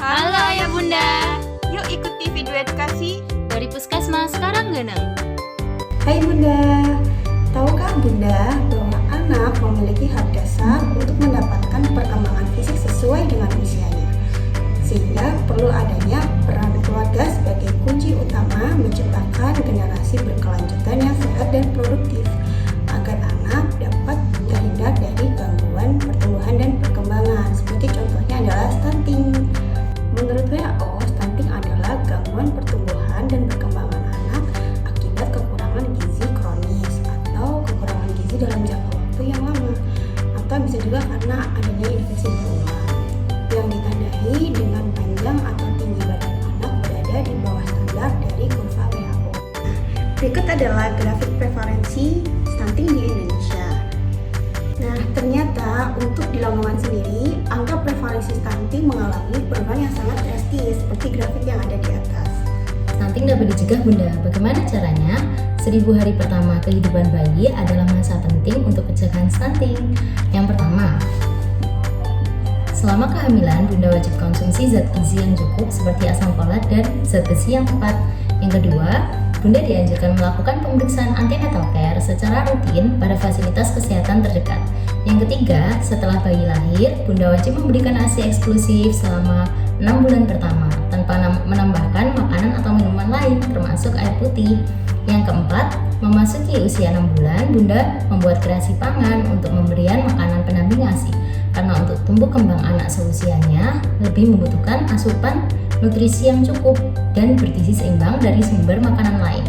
Halo Ayah Bunda, Yuk ikuti video edukasi dari Puskesmas Karanggeneng. Hai Bunda, tahukah Bunda bahwa anak memiliki hak dasar untuk mendapatkan perkembangan fisik sesuai dengan usianya? Sehingga perlu adanya peran keluarga sebagai kunci utama menciptakan generasi berkelanjutan yang sehat dan produktif agar anak dapat terhindar dari gangguan pertumbuhan dan perkembangan. Seperti contohnya adalah stunting. Menurut WHO, stunting adalah gangguan pertumbuhan dan perkembangan anak akibat kekurangan gizi kronis atau kekurangan gizi dalam jangka waktu yang lama, atau bisa juga karena adanya infeksi berulang yang ditandai dengan panjang atau tinggi badan anak berada di bawah standar dari kurva WHO. Berikut adalah grafik prevalensi stunting di Indonesia. Nah, ternyata untuk di Lamongan sendiri, angka prevalensi stunting mengalami penurunan yang sangat drastis seperti grafik yang ada di atas. Stunting dapat dicegah Bunda. Bagaimana caranya? 1000 hari pertama kehidupan bayi adalah masa penting untuk pencegahan stunting. Yang pertama, selama kehamilan, Bunda wajib konsumsi zat gizi yang cukup seperti asam folat dan zat besi yang tepat. Yang kedua, Bunda dianjurkan melakukan pemeriksaan antenatal care secara rutin pada fasilitas kesehatan terdekat. Yang ketiga, setelah bayi lahir, Bunda wajib memberikan ASI eksklusif selama 6 bulan pertama tanpa menambahkan makanan atau minuman lain termasuk air putih. Yang keempat, memasuki usia 6 bulan, Bunda membuat kreasi pangan untuk pemberian makanan pendamping ASI karena untuk tumbuh kembang anak seusianya lebih membutuhkan asupan nutrisi yang cukup dan bergizi seimbang dari sumber makanan lain.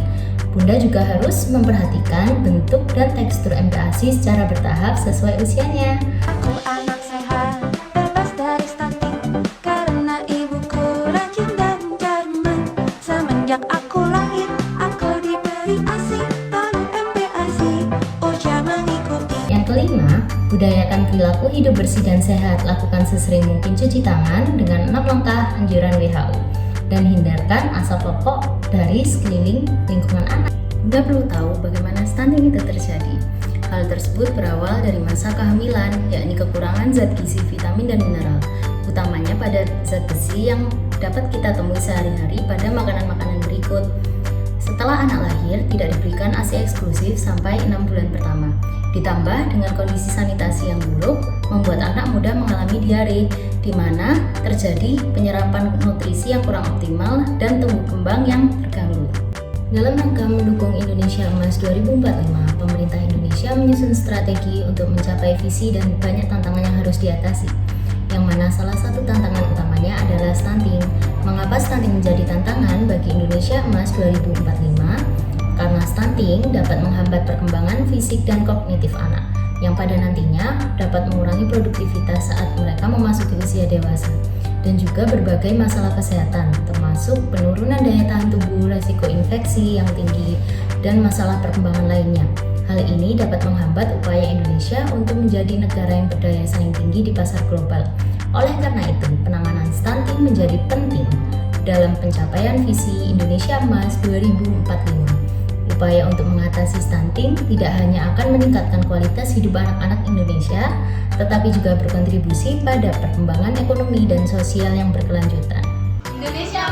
Bunda juga harus memperhatikan bentuk dan tekstur MPASI secara bertahap sesuai usianya. Aku anak sehat, bebas dari stunting, karena ibuku rajin dan cermat. Semenjak aku lahir, aku diberi ASI, tolong MPASI, oh jangan ikuti. Yang kelima, budayakan perilaku hidup bersih dan sehat. Lakukan sesering mungkin cuci tangan dengan 6 langkah anjuran WHO dan hindarkan asap rokok dari sekeliling lingkungan anak. Bunda perlu tahu bagaimana stunting itu terjadi. Hal tersebut berawal dari masa kehamilan, yakni kekurangan zat gizi, vitamin, dan mineral, utamanya pada zat besi yang dapat kita temui sehari-hari pada makanan-makanan berikut. Setelah anak lahir, tidak diberikan ASI eksklusif sampai 6 bulan pertama. Ditambah dengan kondisi sanitasi yang buruk, membuat anak mudah mengalami diare, di mana terjadi penyerapan nutrisi yang kurang optimal dan tumbuh kembang yang terganggu. Dalam rangka mendukung Indonesia Emas 2045, pemerintah Indonesia menyusun strategi untuk mencapai visi dan banyak tantangan yang harus diatasi. Yang mana salah satu tantangan utamanya adalah stunting. Mengapa stunting menjadi tantangan bagi Indonesia Emas 2045? Karena stunting dapat menghambat perkembangan fisik dan kognitif anak, yang pada nantinya dapat mengurangi produktivitas saat mereka memasuki usia dewasa, dan juga berbagai masalah kesehatan, termasuk penurunan daya tahan tubuh, resiko infeksi yang tinggi, dan masalah perkembangan lainnya. Hal ini dapat menghambat upaya Indonesia untuk menjadi negara yang berdaya saing tinggi di pasar global. Oleh karena itu, penanganan stunting menjadi penting dalam pencapaian visi Indonesia Emas 2045. Upaya untuk mengatasi stunting tidak hanya akan meningkatkan kualitas hidup anak-anak Indonesia, tetapi juga berkontribusi pada perkembangan ekonomi dan sosial yang berkelanjutan. Indonesia